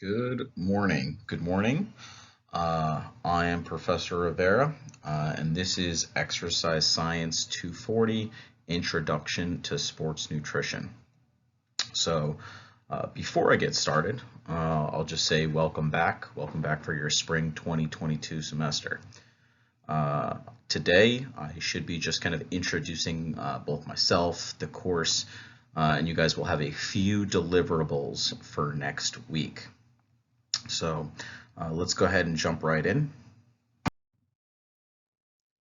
Good morning. Good morning. I am Professor Rivera, and this is Exercise Science 240 Introduction to Sports Nutrition. So, before I get started, I'll just say welcome back. Welcome back for your spring 2022 semester. Today, I should be just kind of introducing both myself, the course, and you guys will have a few deliverables for next week. So let's go ahead and jump right in.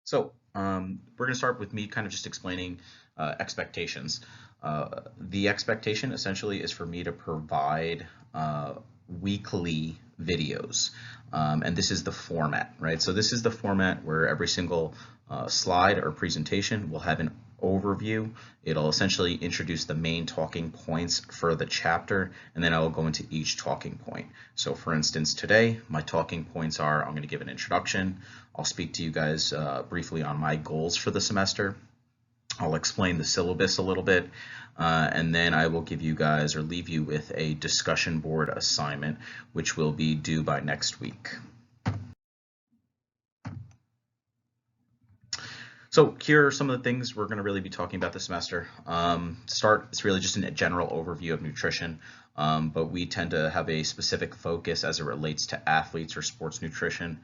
So we're going to start with me kind of just explaining expectations. The expectation essentially is for me to provide weekly videos, and this is the format, right? So this is the format where every single slide or presentation will have an overview. It'll essentially introduce the main talking points for the chapter, and then I will go into each talking point. So for instance, today, my talking points are, I'm going to give an introduction. I'll speak to you guys briefly on my goals for the semester. I'll explain the syllabus a little bit, and then I will give you guys or leave you with a discussion board assignment, which will be due by next week. So here are some of the things we're going to really be talking about this semester. It's really just a general overview of nutrition, but we tend to have a specific focus as it relates to athletes or sports nutrition.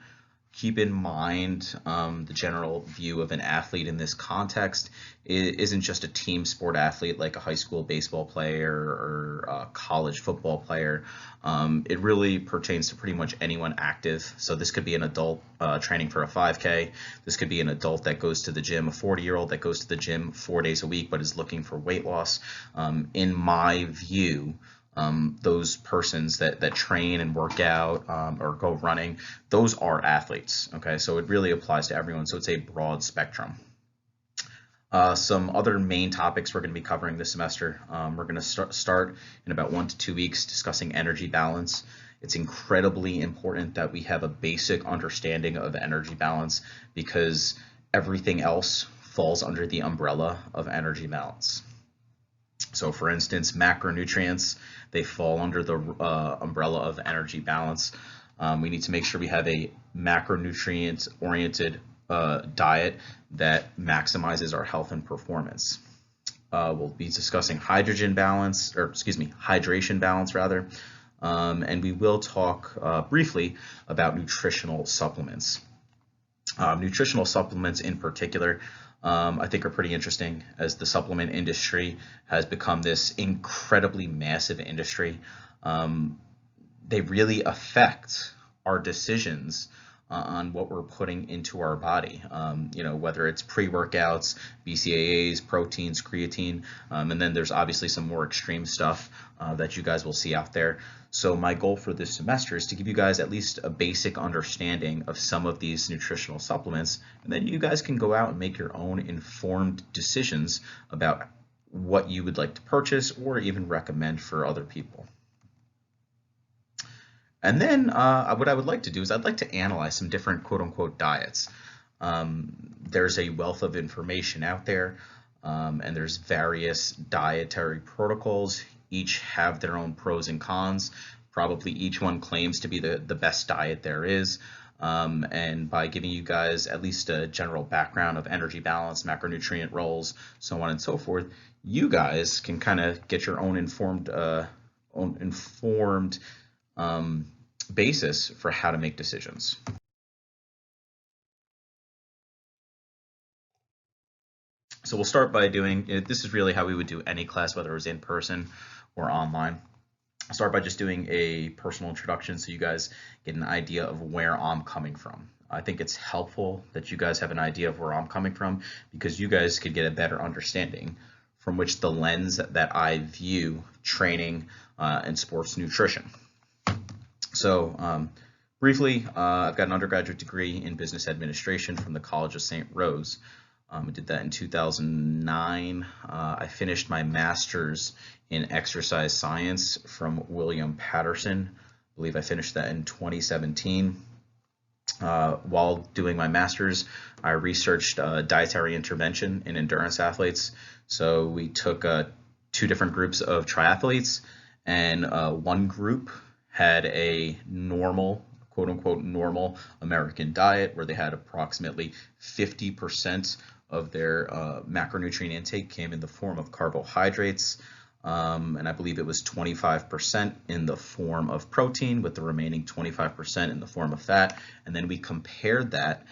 Keep in mind the general view of an athlete in this context isn't just a team sport athlete like a high school baseball player or a college football player. It really pertains to pretty much anyone active. So this could be an adult training for a 5K. This could be an adult that goes to the gym, a 40-year-old that goes to the gym 4 days a week but is looking for weight loss. In my view, those persons that train and work out or go running, those are athletes. Okay, so it really applies to everyone. So it's a broad spectrum. Some other main topics we're going to be covering this semester. We're going to start in about 1 to 2 weeks discussing energy balance. It's incredibly important that we have a basic understanding of energy balance because everything else falls under the umbrella of energy balance. So for instance, macronutrients, they fall under the umbrella of energy balance. We need to make sure we have a macronutrient-oriented diet that maximizes our health and performance. We'll be discussing hydration balance, and we will talk briefly about nutritional supplements. Nutritional supplements in particular, I think are pretty interesting as the supplement industry has become this incredibly massive industry. They really affect our decisions on what we're putting into our body, whether it's pre-workouts, BCAAs, proteins, creatine, and then there's obviously some more extreme stuff that you guys will see out there. So my goal for this semester is to give you guys at least a basic understanding of some of these nutritional supplements, and then you guys can go out and make your own informed decisions about what you would like to purchase or even recommend for other people. And then what I would like to do is I'd like to analyze some different quote-unquote diets. There's a wealth of information out there, and there's various dietary protocols. Each have their own pros and cons. Probably each one claims to be the best diet there is. And by giving you guys at least a general background of energy balance, macronutrient roles, so on and so forth, you guys can kind of get your own informed basis for how to make decisions. So we'll start by doing, this is really how we would do any class, whether it was in person or online. I'll start by just doing a personal introduction so you guys get an idea of where I'm coming from. I think it's helpful that you guys have an idea of where I'm coming from because you guys could get a better understanding from which the lens that I view training and sports nutrition. So briefly, I've got an undergraduate degree in business administration from the College of St. Rose. I did that in 2009. I finished my master's in exercise science from William Patterson. I believe I finished that in 2017. While doing my master's, I researched dietary intervention in endurance athletes. So we took 2 different groups of triathletes, and one group had a normal, quote unquote, normal American diet where they had approximately 50% of their macronutrient intake came in the form of carbohydrates. And I believe it was 25% in the form of protein, with the remaining 25% in the form of fat. And then we compared that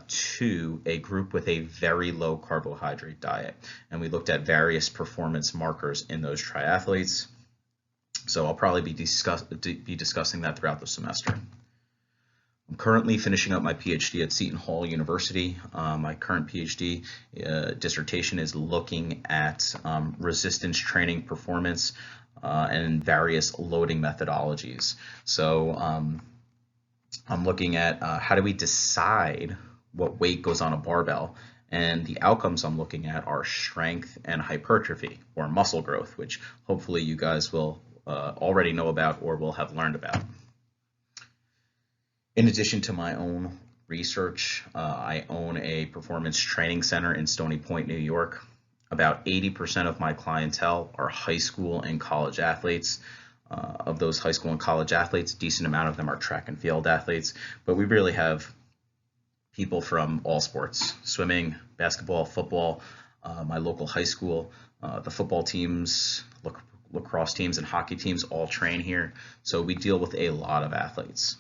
to a group with a very low carbohydrate diet. And we looked at various performance markers in those triathletes. So I'll probably be discussing that throughout the semester. I'm currently finishing up my PhD at Seton Hall University. My current PhD dissertation is looking at resistance training performance and various loading methodologies. So I'm looking at how do we decide what weight goes on a barbell, and the outcomes I'm looking at are strength and hypertrophy, or muscle growth, which hopefully you guys will already know about or will have learned about. In addition to my own research, I own a performance training center in Stony Point, New York. About 80% of my clientele are high school and college athletes. Of those high school and college athletes, a decent amount of them are track and field athletes, but we really have people from all sports: swimming, basketball, football, my local high school, the football teams, lacrosse teams, and hockey teams all train here. So we deal with a lot of athletes.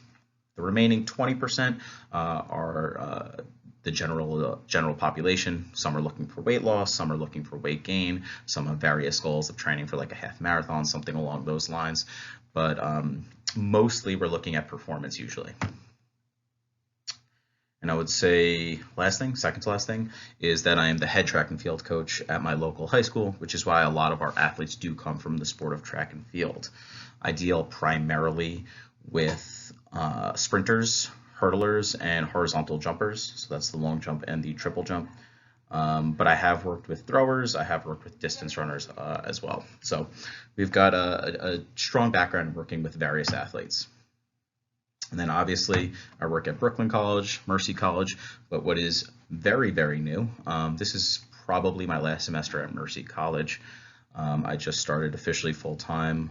The remaining 20% are the general population. Some are looking for weight loss, some are looking for weight gain, some have various goals of training for like a half marathon, something along those lines. But mostly we're looking at performance usually. And I would say second to last thing, is that I am the head track and field coach at my local high school, which is why a lot of our athletes do come from the sport of track and field. I deal primarily with sprinters, hurdlers, and horizontal jumpers. So that's the long jump and the triple jump. But I have worked with throwers, I have worked with distance runners as well. So we've got a strong background working with various athletes. And then obviously I work at Brooklyn College, Mercy College, but what is very, very new, this is probably my last semester at Mercy College. I just started officially full-time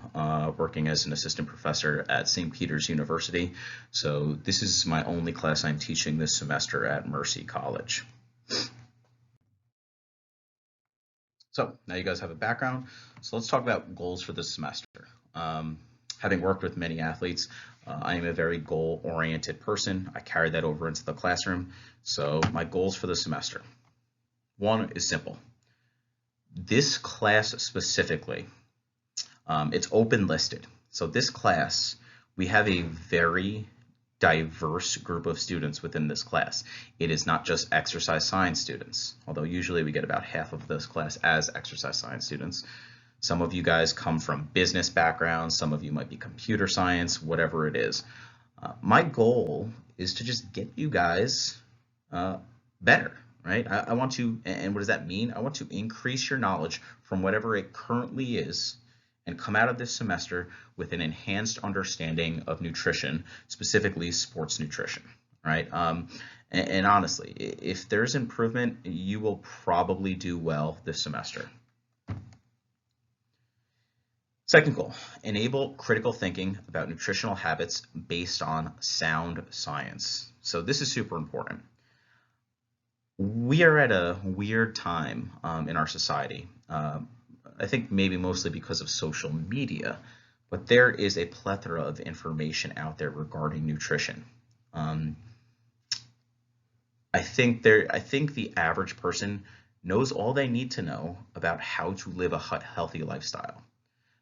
working as an assistant professor at St. Peter's University. So this is my only class I'm teaching this semester at Mercy College. So now you guys have a background. So let's talk about goals for this semester. Having worked with many athletes, I am a very goal-oriented person. I carry that over into the classroom. So my goals for the semester. One is simple. This class specifically, it's open listed. So this class, we have a very diverse group of students within this class. It is not just exercise science students, although usually we get about half of this class as exercise science students. Some of you guys come from business backgrounds, some of you might be computer science, whatever it is. My goal is to just get you guys better, right? I want to, and what does that mean? I want to increase your knowledge from whatever it currently is and come out of this semester with an enhanced understanding of nutrition, specifically sports nutrition, right? And honestly, if there's improvement, you will probably do well this semester. Second goal, enable critical thinking about nutritional habits based on sound science. So this is super important. We are at a weird time in our society. I think maybe mostly because of social media, but there is a plethora of information out there regarding nutrition. I think the average person knows all they need to know about how to live a healthy lifestyle.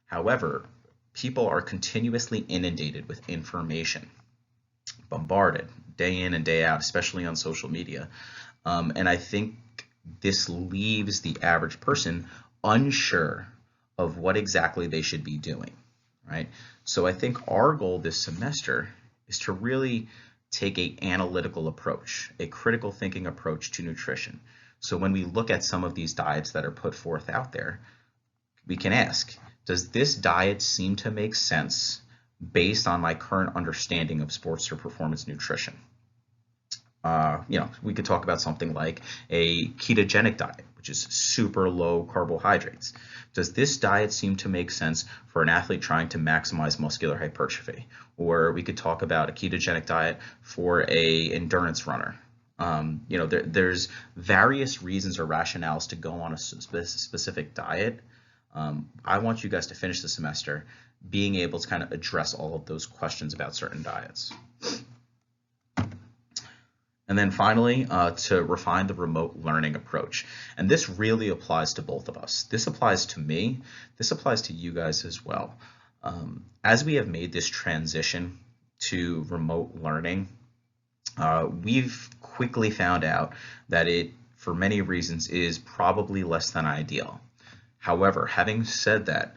However, people are continuously inundated with information, bombarded day in and day out, especially on social media. And I think this leaves the average person unsure of what exactly they should be doing, right? So I think our goal this semester is to really take an analytical approach, a critical thinking approach to nutrition. So when we look at some of these diets that are put forth out there, we can ask, does this diet seem to make sense based on my current understanding of sports or performance nutrition? We could talk about something like a ketogenic diet, which is super low carbohydrates. Does this diet seem to make sense for an athlete trying to maximize muscular hypertrophy? Or we could talk about a ketogenic diet for a endurance runner. There's various reasons or rationales to go on a specific diet. I want you guys to finish the semester being able to kind of address all of those questions about certain diets. And then finally, to refine the remote learning approach. And this really applies to both of us. This applies to me. This applies to you guys as well. As we have made this transition to remote learning, we've quickly found out that it, for many reasons, is probably less than ideal. However, having said that,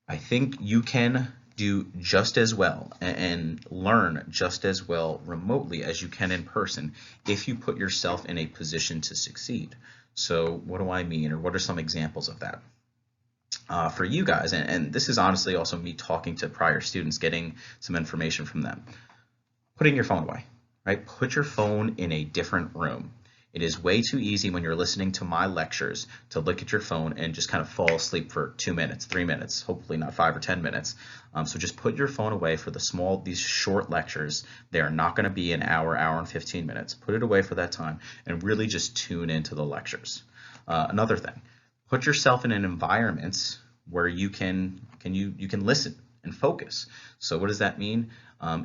I think you can do just as well and learn just as well remotely as you can in person if you put yourself in a position to succeed. So what do I mean, or what are some examples of that? For you guys, and this is honestly also me talking to prior students, getting some information from them. Putting your phone away, right? Put your phone in a different room. It is way too easy when you're listening to my lectures to look at your phone and just kind of fall asleep for 2 minutes, 3 minutes, hopefully not 5 or 10 minutes. So just put your phone away for these short lectures. They are not going to be an hour and 15 minutes. Put it away for that time and really just tune into the lectures. Another thing, put yourself in an environment where you can listen and focus. So what does that mean?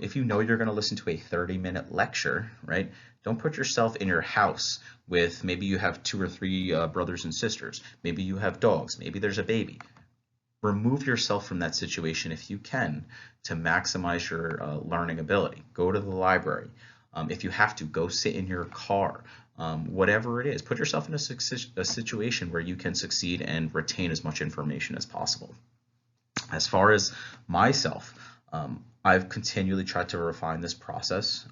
If you know you're going to listen to a 30-minute lecture, right? Don't put yourself in your house with, maybe you have 2 or 3 brothers and sisters. Maybe you have dogs. Maybe there's a baby. Remove yourself from that situation if you can to maximize your learning ability. Go to the library. If you have to, go sit in your car. Whatever it is, put yourself in a situation where you can succeed and retain as much information as possible. As far as myself, I've continually tried to refine this process.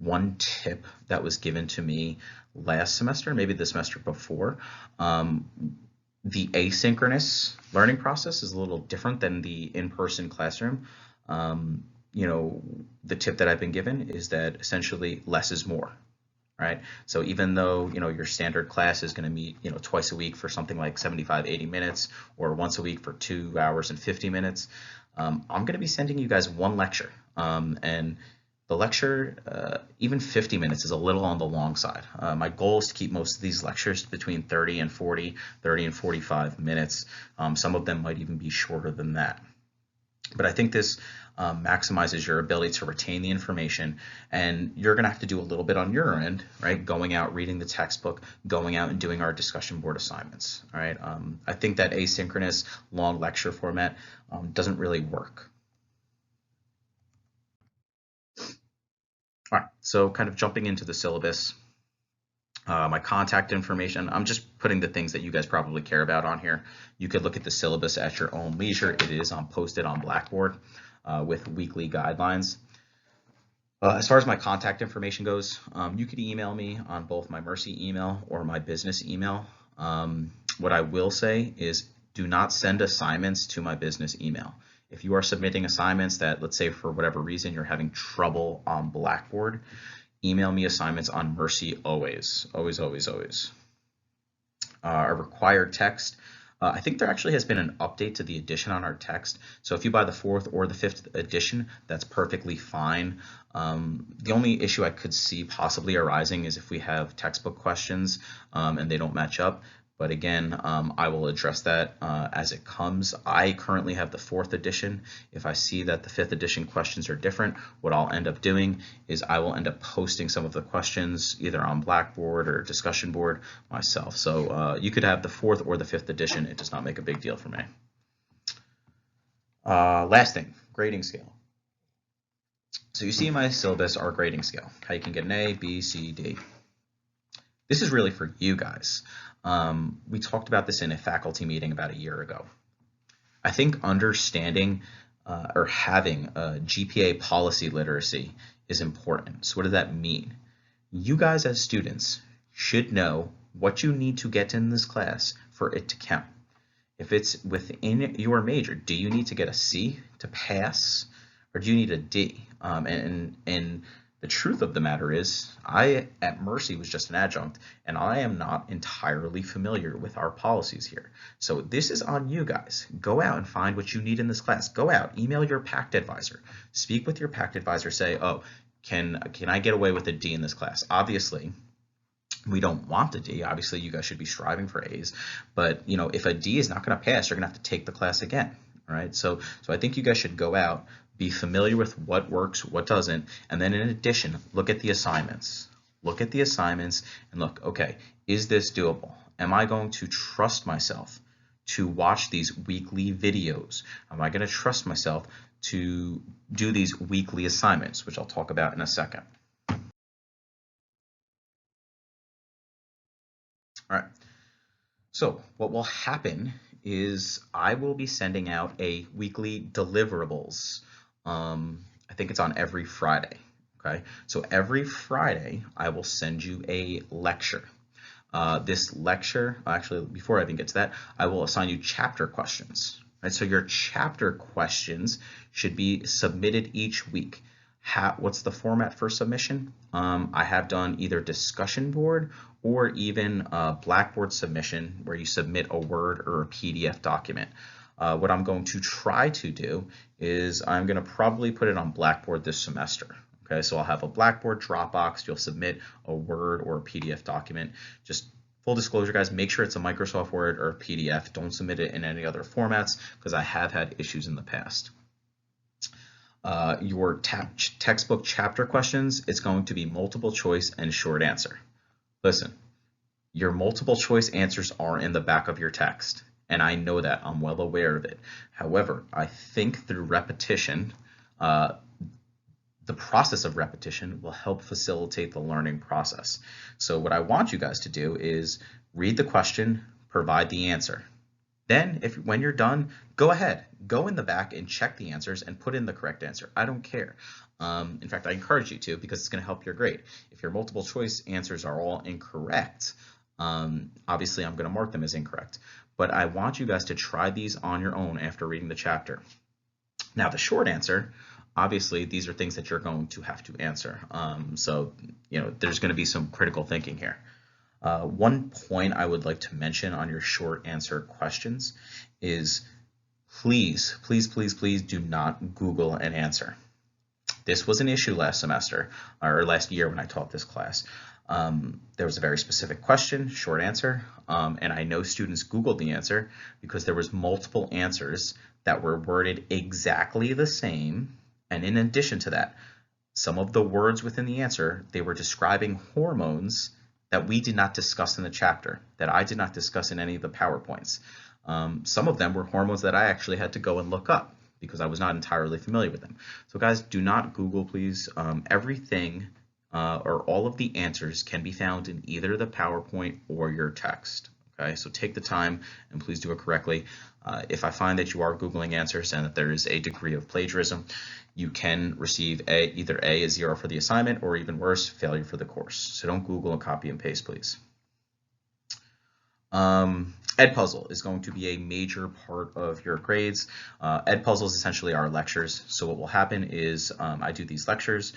One tip that was given to me last semester, maybe the semester before, the asynchronous learning process is a little different than the in-person classroom. The tip that I've been given is that essentially less is more. Right? So even though, your standard class is going to meet, twice a week for something like 75, 80 minutes, or once a week for 2 hours and 50 minutes, I'm going to be sending you guys one lecture. And the lecture, even 50 minutes is a little on the long side. My goal is to keep most of these lectures between 30 and 45 minutes. Some of them might even be shorter than that. But I think this maximizes your ability to retain the information, and you're going to have to do a little bit on your end, right? Going out, reading the textbook, going out and doing our discussion board assignments, all right? I think that asynchronous long lecture format doesn't really work. All right, so kind of jumping into the syllabus, my contact information, I'm just putting the things that you guys probably care about on here. You could look at the syllabus at your own leisure. It is posted on Blackboard with weekly guidelines. As far as my contact information goes, you could email me on both my Mercy email or my business email. What I will say is do not send assignments to my business email. If you are submitting assignments that, let's say for whatever reason, you're having trouble on Blackboard, email me assignments on Mercy always. Our required text, I think there actually has been an update to the edition on our text. So if you buy the 4th or the 5th edition, that's perfectly fine. The only issue I could see possibly arising is if we have textbook questions and they don't match up. But again, I will address that as it comes. I currently have the 4th edition. If I see that the 5th edition questions are different, what I'll end up doing is I will end up posting some of the questions either on Blackboard or discussion board myself. So you could have the 4th or the 5th edition. It does not make a big deal for me. Last thing, grading scale. So you see in my syllabus our grading scale, how you can get an A, B, C, D. This is really for you guys. We talked about this in a faculty meeting about a year ago. I think understanding or having a GPA policy literacy is important. So what does that mean? You guys as students should know what you need to get in this class for it to count. If it's within your major, do you need to get a C to pass, or do you need a D? And The truth of the matter is, I at Mercy was just an adjunct, and I am not entirely familiar with our policies here. So this is on you guys. Go out and find what you need in this class. Go out, email your PACT advisor, speak with your PACT advisor, say, oh, can I get away with a D in this class? Obviously, we don't want a D. Obviously, you guys should be striving for A's. But if a D is not going to pass, you're going to have to take the class again. All right. So I think you guys should go out, be familiar with what works, what doesn't, and then in addition, look at the assignments. Look at the assignments and look, okay, is this doable? Am I going to trust myself to watch these weekly videos? Am I going to trust myself to do these weekly assignments, which I'll talk about in a second? All right. So what will happen is I will be sending out a weekly deliverables. I think it's on every Friday. Okay, so every Friday I will send you a lecture. This lecture, actually, before I even get to that, I will assign you chapter questions. Right, so your chapter questions should be submitted each week. What's the format for submission? I have done either discussion board or even a Blackboard submission where you submit a Word or a PDF document. What I'm going to try to do is I'm going to probably put it on Blackboard this semester. Okay, so I'll have a Blackboard Dropbox. You'll submit a Word or a PDF document. Just full disclosure, guys, make sure it's a Microsoft Word or a PDF. Don't submit it in any other formats because I have had issues in the past. Your textbook chapter questions, it's going to be multiple choice and short answer. Listen, your multiple choice answers are in the back of your text, and I know that. I'm well aware of it. However, I think through repetition, the process of repetition will help facilitate the learning process. So what I want you guys to do is read the question, provide the answer. Then, when you're done, go ahead, go in the back and check the answers and put in the correct answer. I don't care. In fact, I encourage you to because it's going to help your grade. If your multiple choice answers are all incorrect, obviously I'm going to mark them as incorrect. But I want you guys to try these on your own after reading the chapter. Now, the short answer, obviously, these are things that you're going to have to answer. So, there's going to be some critical thinking here. One point I would like to mention on your short answer questions is please, please, please, please do not Google an answer. This was an issue last semester or last year when I taught this class. There was a very specific question, short answer, and I know students Googled the answer because there was multiple answers that were worded exactly the same. And in addition to that, some of the words within the answer, they were describing hormones that we did not discuss in the chapter, that I did not discuss in any of the PowerPoints. Some of them were hormones that I actually had to go and look up because I was not entirely familiar with them. So guys, do not Google, please. Everything or all of the answers can be found in either the PowerPoint or your text. Okay, so take the time and please do it correctly. If I find that you are Googling answers and that there is a degree of plagiarism, you can receive either A is 0 for the assignment or even worse, failure for the course. So don't Google and copy and paste, please. Edpuzzle is going to be a major part of your grades. Edpuzzle is essentially our lectures. So what will happen is I do these lectures.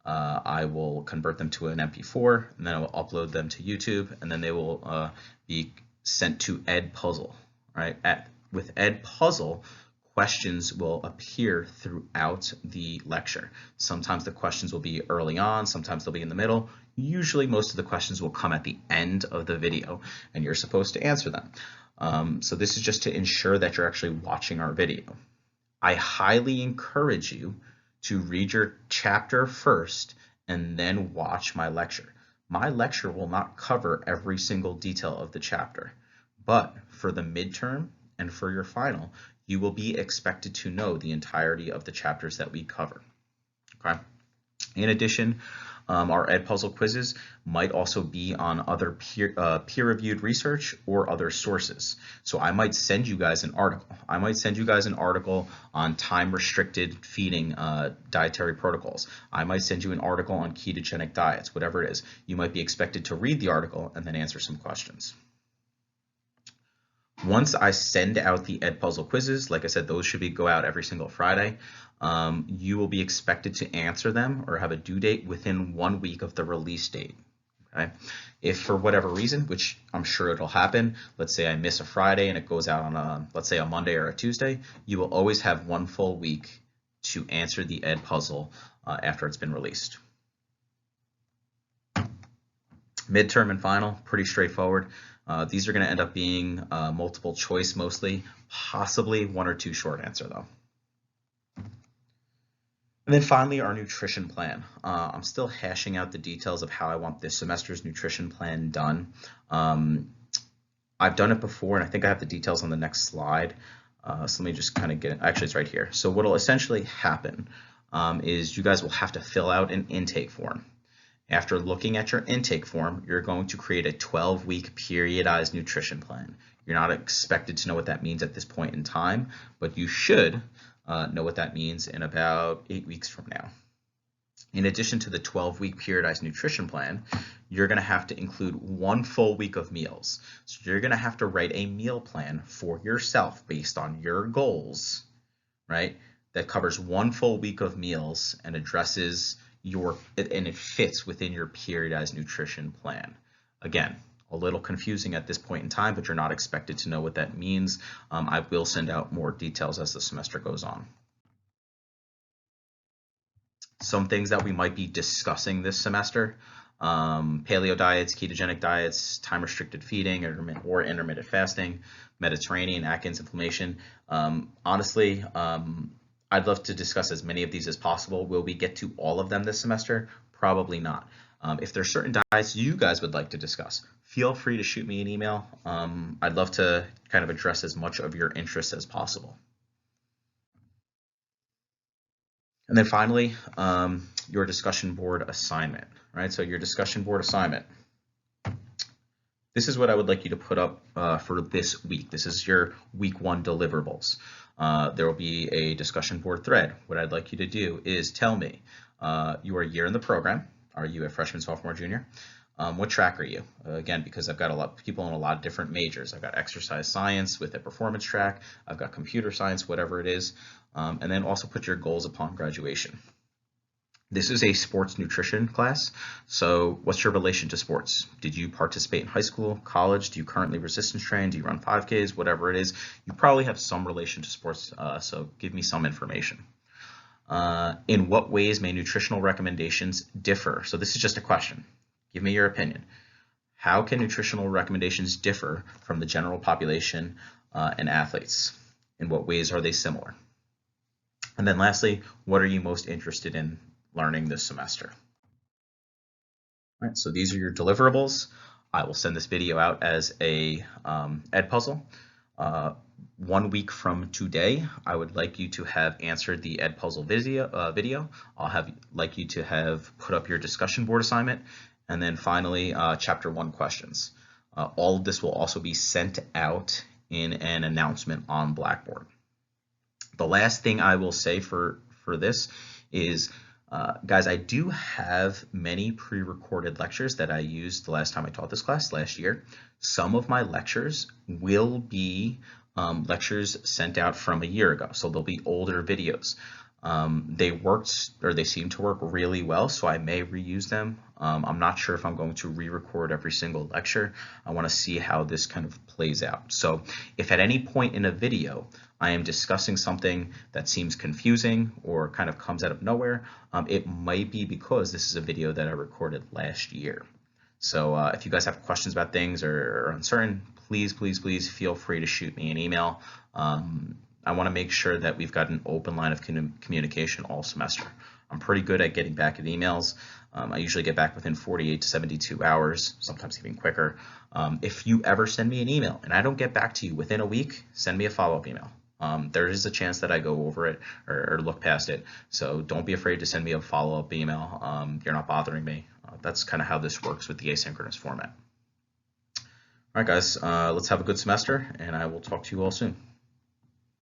I will convert them to an MP4, and then I will upload them to YouTube, and then they will be sent to Edpuzzle. Right? With Edpuzzle, questions will appear throughout the lecture. Sometimes the questions will be early on, sometimes they'll be in the middle. Usually most of the questions will come at the end of the video, and you're supposed to answer them. So this is just to ensure that you're actually watching our video. I highly encourage you to read your chapter first and then watch my lecture. My lecture will not cover every single detail of the chapter, but for the midterm and for your final, you will be expected to know the entirety of the chapters that we cover. Okay. In addition, our Edpuzzle quizzes might also be on other peer-reviewed research or other sources. So I might send you guys an article. I might send you guys an article on time-restricted feeding dietary protocols. I might send you an article on ketogenic diets, whatever it is. You might be expected to read the article and then answer some questions. Once I send out the Ed Puzzle quizzes, like I said, those should go out every single Friday. You will be expected to answer them or have a due date within 1 week of the release date. Okay? If for whatever reason, which I'm sure it'll happen, let's say I miss a Friday and it goes out on let's say a Monday or a Tuesday, you will always have 1 full week to answer the Ed Puzzle after it's been released. Midterm and final, pretty straightforward. These are going to end up being multiple choice mostly, possibly 1 or 2 short answer though. And then finally, our nutrition plan. I'm still hashing out the details of how I want this semester's nutrition plan done. I've done it before, and I think I have the details on the next slide. So let me just kind of get it. Actually, it's right here. So what will essentially happen is you guys will have to fill out an intake form. After looking at your intake form, you're going to create a 12-week periodized nutrition plan. You're not expected to know what that means at this point in time, but you should know what that means in about 8 weeks from now. In addition to the 12-week periodized nutrition plan, you're going to have to include 1 full week of meals. So you're going to have to write a meal plan for yourself based on your goals, right? That covers 1 full week of meals and addresses and it fits within your periodized nutrition plan. Again, a little confusing at this point in time, but you're not expected to know what that means. I will send out more details as the semester goes on. Some things that we might be discussing this semester: paleo diets, ketogenic diets, time-restricted feeding, or intermittent fasting, Mediterranean, Atkins inflammation. Honestly, I'd love to discuss as many of these as possible. Will we get to all of them this semester? Probably not. If there's certain diets you guys would like to discuss, feel free to shoot me an email. I'd love to kind of address as much of your interest as possible. And then finally, your discussion board assignment, right? So your discussion board assignment. This is what I would like you to put up for this week. This is your week 1 deliverables. There will be a discussion board thread. What I'd like you to do is tell me your year in the program. Are you a freshman, sophomore, junior? What track are you? Again, because I've got a lot of people in a lot of different majors. I've got exercise science with a performance track. I've got computer science, whatever it is. And then also put your goals upon graduation. This is a sports nutrition class. So what's your relation to sports? Did you participate in high school, college? Do you currently resistance train? Do you run 5Ks? Whatever it is, you probably have some relation to sports. So give me some information. In what ways may nutritional recommendations differ? So this is just a question. Give me your opinion. How can nutritional recommendations differ from the general population and athletes? In what ways are they similar? And then lastly, what are you most interested in learning this semester? All right, so these are your deliverables. I will send this video out as a Ed Puzzle. 1 week from today, I would like you to have answered the Ed Puzzle video. I'll like you to have put up your discussion board assignment, and then finally, chapter 1 questions. All of this will also be sent out in an announcement on Blackboard. The last thing I will say for this is, guys, I do have many pre-recorded lectures that I used the last time I taught this class last year. Some of my lectures will be lectures sent out from a year ago, so they'll be older videos. They seem to work really well, so I may reuse them. I'm not sure if I'm going to re-record every single lecture. I want to see how this kind of plays out. So if at any point in a video I am discussing something that seems confusing or kind of comes out of nowhere, it might be because this is a video that I recorded last year. So if you guys have questions about things or are uncertain, please feel free to shoot me an email. I want to make sure that we've got an open line of communication all semester. I'm pretty good at getting back at emails. I usually get back within 48 to 72 hours, sometimes even quicker. If you ever send me an email and I don't get back to you within a week, send me a follow-up email. There is a chance that I go over it or look past it. So don't be afraid to send me a follow-up email. You're not bothering me. That's kind of how this works with the asynchronous format. All right, guys, let's have a good semester, and I will talk to you all soon.